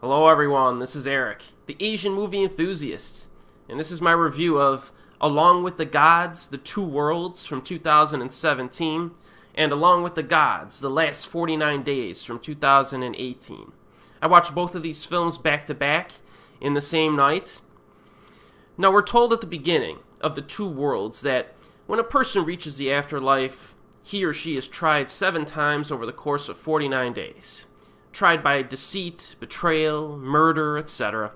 Hello everyone, this is Erik, the Asian movie enthusiast, and this is my review of Along with the Gods, The Two Worlds from 2017, and Along with the Gods, The Last 49 Days from 2018. I watched both of these films back to back in the same night. Now we're told at the beginning of The Two Worlds that when a person reaches the afterlife, he or she is tried 7 times over the course of 49 days. Tried by deceit, betrayal, murder, etc.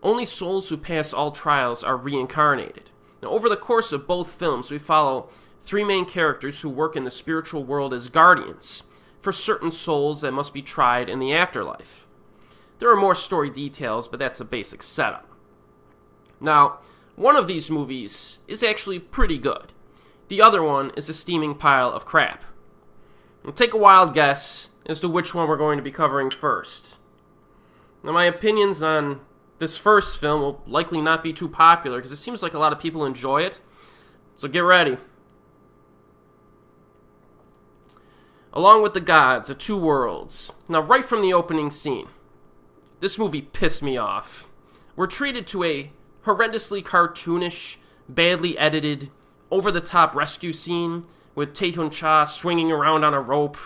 Only souls who pass all trials are reincarnated. Now, over the course of both films, we follow 3 main characters who work in the spiritual world as guardians for certain souls that must be tried in the afterlife. There are more story details, but that's a basic setup. Now, one of these movies is actually pretty good. The other one is a steaming pile of crap. Now, take a wild guess as to which one we're going to be covering first. Now, my opinions on this first film will likely not be too popular because it seems like a lot of people enjoy it. So get ready. Along with the Gods, The Two Worlds. Now, right from the opening scene, this movie pissed me off. We're treated to a horrendously cartoonish, badly edited, over-the-top rescue scene with Tae-hyun swinging around on a rope,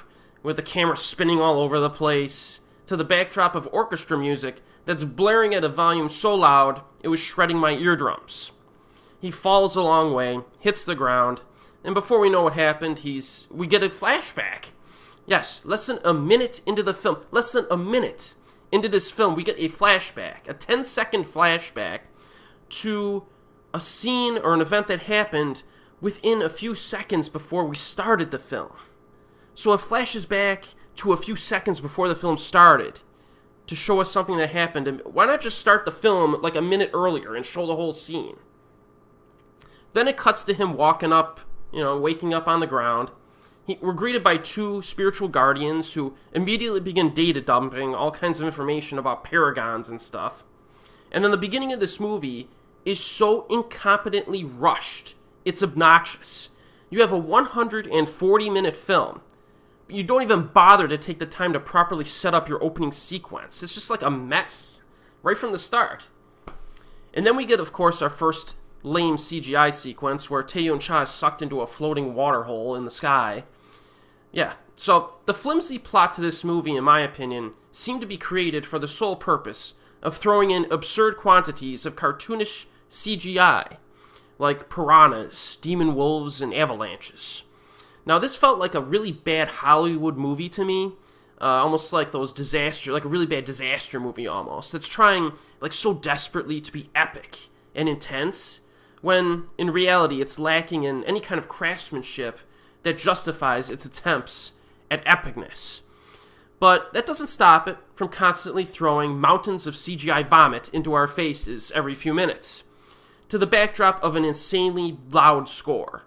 with the camera spinning all over the place, to the backdrop of orchestra music that's blaring at a volume so loud it was shredding my eardrums. He falls a long way, hits the ground, and before we know what happened, we get a flashback. Yes, less than a minute into the film, less than a minute into this film, we get a flashback, a 10-second flashback to a scene or an event that happened within a few seconds before we started the film. So it flashes back to a few seconds before the film started to show us something that happened. And why not just start the film like a minute earlier and show the whole scene? Then it cuts to him walking up, waking up on the ground. We're greeted by 2 spiritual guardians who immediately begin data dumping all kinds of information about paragons and stuff. And then the beginning of this movie is so incompetently rushed, it's obnoxious. You have a 140-minute film. You don't even bother to take the time to properly set up your opening sequence. It's just like a mess, right from the start. And then we get, of course, our first lame CGI sequence where Tae-hyun is sucked into a floating water hole in the sky. Yeah, so the flimsy plot to this movie, in my opinion, seemed to be created for the sole purpose of throwing in absurd quantities of cartoonish CGI, like piranhas, demon wolves, and avalanches. Now, this felt like a really bad Hollywood movie to me, almost like like a really bad disaster movie almost, that's trying like so desperately to be epic and intense, when in reality it's lacking in any kind of craftsmanship that justifies its attempts at epicness. But that doesn't stop it from constantly throwing mountains of CGI vomit into our faces every few minutes, to the backdrop of an insanely loud score.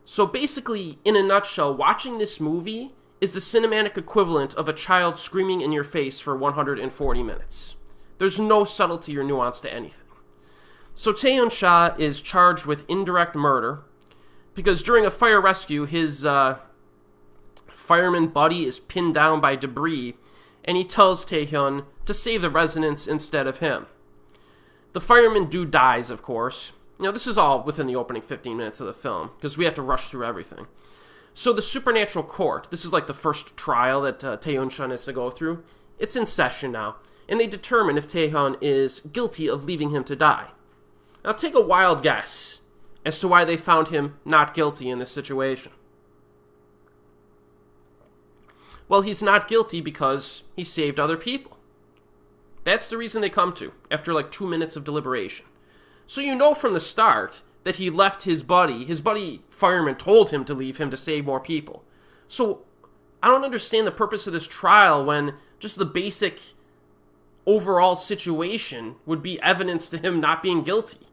So basically, in a nutshell, watching this movie is the cinematic equivalent of a child screaming in your face for 140 minutes. There's no subtlety or nuance to anything. So Tae-hyun is charged with indirect murder because during a fire rescue, his fireman buddy is pinned down by debris, and he tells Tae-hyun to save the residents instead of him. The fireman dude dies, of course. This is all within the opening 15 minutes of the film, because we have to rush through everything. So the supernatural court, this is like the first trial that Tae-hyun has to go through. It's in session now, and they determine if Tae-hyun is guilty of leaving him to die. Now take a wild guess as to why they found him not guilty in this situation. Well, he's not guilty because he saved other people. That's the reason they come to, after like 2 minutes of deliberation. So you know from the start that he left his buddy fireman told him to leave him to save more people. So I don't understand the purpose of this trial when just the basic overall situation would be evidence to him not being guilty.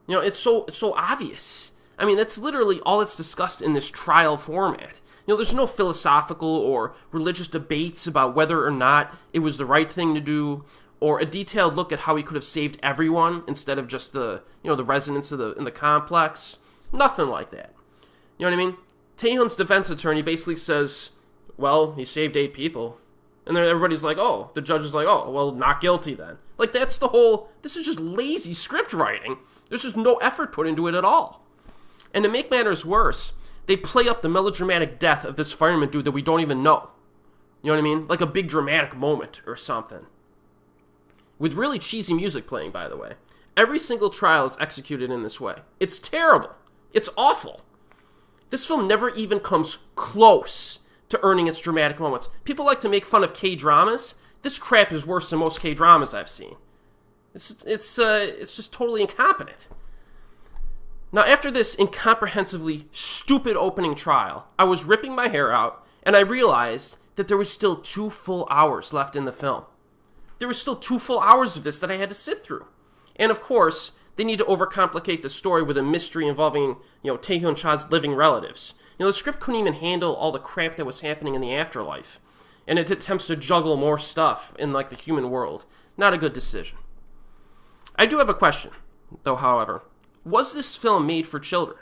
It's so obvious. I mean, that's literally all that's discussed in this trial format. There's no philosophical or religious debates about whether or not it was the right thing to do, or a detailed look at how he could have saved everyone instead of just the residents in the complex. Nothing like that. You know what I mean? Tae-hyun's defense attorney basically says, well, he saved 8 people. And then everybody's like, oh, the judge is like, oh, well, not guilty then. Like, that's the whole, this is just lazy script writing. There's just no effort put into it at all. And to make matters worse, they play up the melodramatic death of this fireman dude that we don't even know. You know what I mean? Like a big dramatic moment or something. With really cheesy music playing, by the way. Every single trial is executed in this way. It's terrible. It's awful. This film never even comes close to earning its dramatic moments. People like to make fun of K-dramas. This crap is worse than most K-dramas I've seen. It's just totally incompetent. Now, after this incomprehensibly stupid opening trial, I was ripping my hair out, and I realized that there was still 2 full hours left in the film. There was still 2 full hours of this that I had to sit through. And of course, they need to overcomplicate the story with a mystery involving, Tae-hyun Cha's living relatives. The script couldn't even handle all the crap that was happening in the afterlife. And it attempts to juggle more stuff in, the human world. Not a good decision. I do have a question, though, however. Was this film made for children?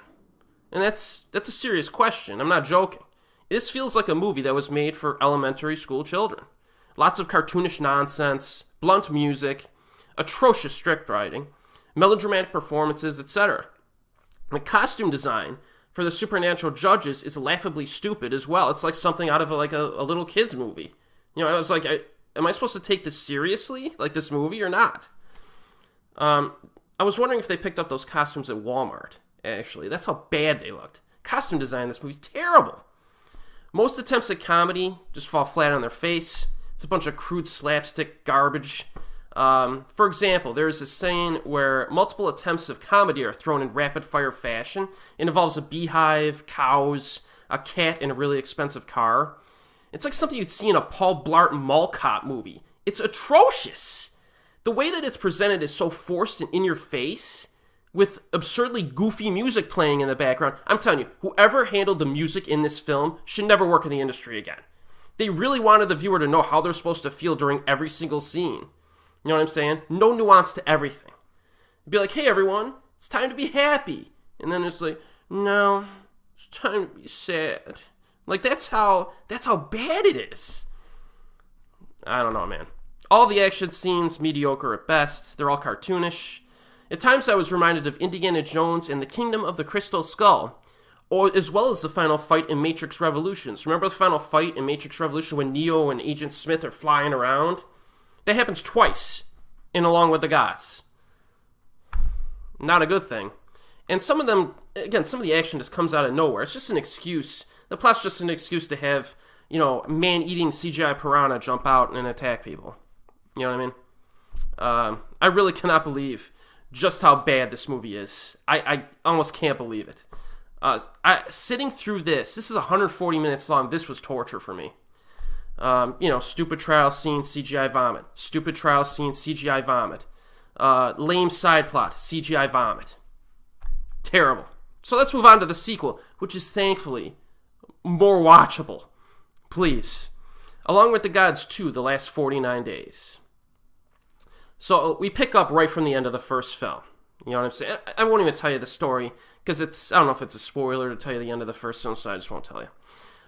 And that's a serious question. I'm not joking. This feels like a movie that was made for elementary school children. Lots of cartoonish nonsense, blunt music, atrocious script writing, melodramatic performances, etc. The costume design for the supernatural judges is laughably stupid as well. It's like something out of a little kid's movie. I was like, am I supposed to take this seriously, like this movie, or not? I was wondering if they picked up those costumes at Walmart, actually. That's how bad they looked. Costume design in this movie's terrible. Most attempts at comedy just fall flat on their face. It's a bunch of crude slapstick garbage. For example, there is a scene where multiple attempts of comedy are thrown in rapid-fire fashion. It involves a beehive, cows, a cat, and a really expensive car. It's like something you'd see in a Paul Blart Mall Cop movie. It's atrocious. The way that it's presented is so forced and in your face, with absurdly goofy music playing in the background. I'm telling you, whoever handled the music in this film should never work in the industry again. They really wanted the viewer to know how they're supposed to feel during every single scene. You know what I'm saying? No nuance to everything. It'd be like, hey everyone, it's time to be happy. And then it's like, no, it's time to be sad. Like that's how bad it is. I don't know, man. All the action scenes, mediocre at best. They're all cartoonish. At times I was reminded of Indiana Jones and the Kingdom of the Crystal Skull, or as well as the final fight in Matrix Revolutions. Remember the final fight in Matrix Revolution when Neo and Agent Smith are flying around? That happens twice in Along with the Gods. Not a good thing. And some of them, again, some of the action just comes out of nowhere. It's just an excuse. The plot's just an excuse to have, man-eating CGI piranha jump out and attack people. You know what I mean? I really cannot believe just how bad this movie is. I almost can't believe it. Sitting through this is 140 minutes long. This was torture for me. Stupid trial scene, CGI vomit. Stupid trial scene, CGI vomit. Lame side plot, CGI vomit. Terrible. So let's move on to the sequel, which is thankfully more watchable. Please. Along with the Gods 2, The Last 49 Days. So we pick up right from the end of the first film. You know what I'm saying? I won't even tell you the story, because I don't know if it's a spoiler to tell you the end of the first film, so I just won't tell you.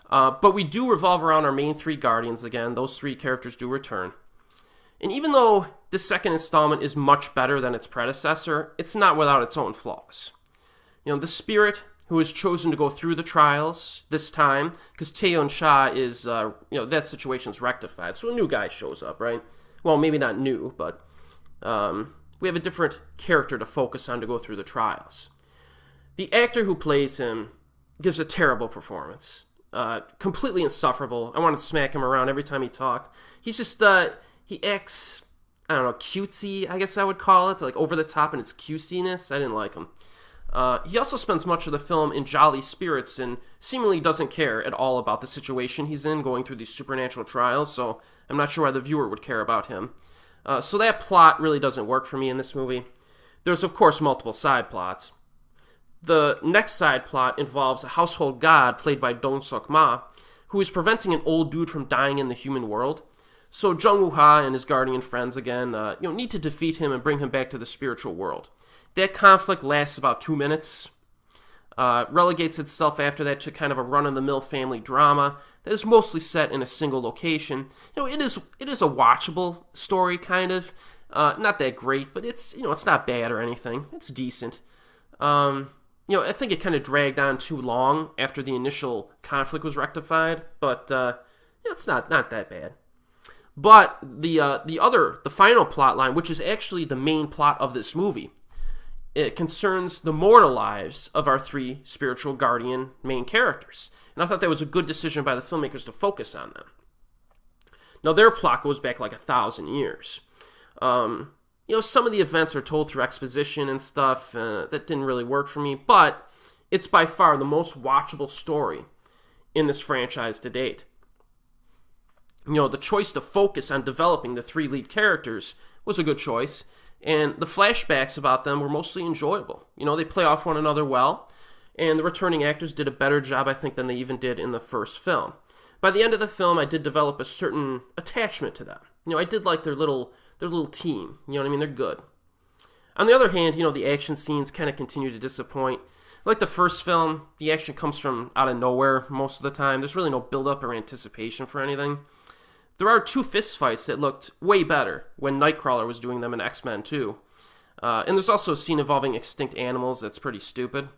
But we do revolve around our main 3 Guardians again. Those 3 characters do return. And even though this second installment is much better than its predecessor, it's not without its own flaws. The spirit who has chosen to go through the trials this time, because Tae-hyun Cha is, that situation's rectified, so a new guy shows up, right? Well, maybe not new, but we have a different character to focus on to go through the trials. The actor who plays him gives a terrible performance. Completely insufferable. I wanted to smack him around every time he talked. He's just, he acts, I don't know, cutesy, I guess I would call it, like over the top in its cutesiness. I didn't like him. He also spends much of the film in jolly spirits and seemingly doesn't care at all about the situation he's in going through these supernatural trials, so I'm not sure why the viewer would care about him. So that plot really doesn't work for me in this movie. There's, of course, multiple side plots. The next side plot involves a household god played by Dong-seok Ma, who is preventing an old dude from dying in the human world. So Jung-woo and his guardian friends, again, need to defeat him and bring him back to the spiritual world. That conflict lasts about 2 minutes. Relegates itself after that to kind of a run-of-the-mill family drama that is mostly set in a single location. It is a watchable story, kind of. Not that great, but it's it's not bad or anything. It's decent. I think it kind of dragged on too long after the initial conflict was rectified, but it's not that bad. But the final plot line, which is actually the main plot of this movie, it concerns the mortal lives of our three spiritual guardian main characters. And I thought that was a good decision by the filmmakers to focus on them. Now, their plot goes back like 1,000 years. Some of the events are told through exposition and stuff. That didn't really work for me, but it's by far the most watchable story in this franchise to date. The choice to focus on developing the three lead characters was a good choice. And the flashbacks about them were mostly enjoyable. They play off one another well, and the returning actors did a better job, I think, than they even did in the first film. By the end of the film, I did develop a certain attachment to them. I did like their little team. You know what I mean? They're good. On the other hand, the action scenes kind of continue to disappoint. Like the first film, the action comes from out of nowhere most of the time. There's really no build-up or anticipation for anything. There are 2 fistfights that looked way better when Nightcrawler was doing them in X-Men 2. And there's also a scene involving extinct animals that's pretty stupid.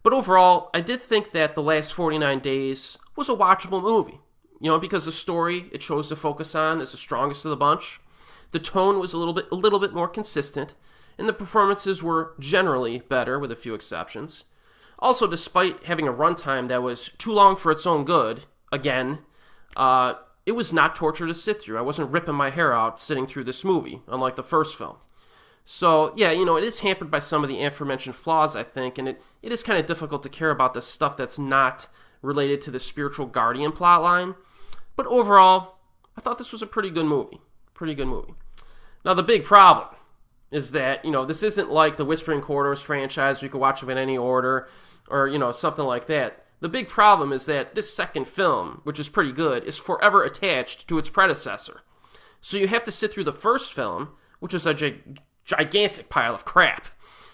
But overall, I did think that The Last 49 Days was a watchable movie. Because the story it chose to focus on is the strongest of the bunch. The tone was a little bit more consistent, and the performances were generally better, with a few exceptions. Also, despite having a runtime that was too long for its own good, again, it was not torture to sit through. I wasn't ripping my hair out sitting through this movie, unlike the first film. So, yeah, it is hampered by some of the aforementioned flaws, I think, and it is kind of difficult to care about the stuff that's not related to the spiritual guardian plotline. But overall, I thought this was a pretty good movie. Now, the big problem is that, this isn't like the Whispering Corridors franchise where you can watch them in any order, or, something like that. The big problem is that this second film, which is pretty good, is forever attached to its predecessor. So you have to sit through the first film, which is a gigantic pile of crap,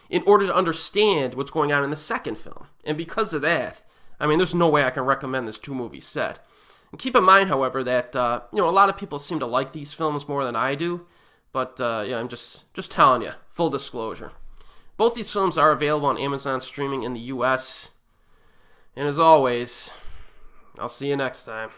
in order to understand what's going on in the second film. And because of that, there's no way I can recommend this 2-movie set. And keep in mind, however, that a lot of people seem to like these films more than I do. But I'm just telling you, full disclosure. Both these films are available on Amazon streaming in the US. And as always, I'll see you next time.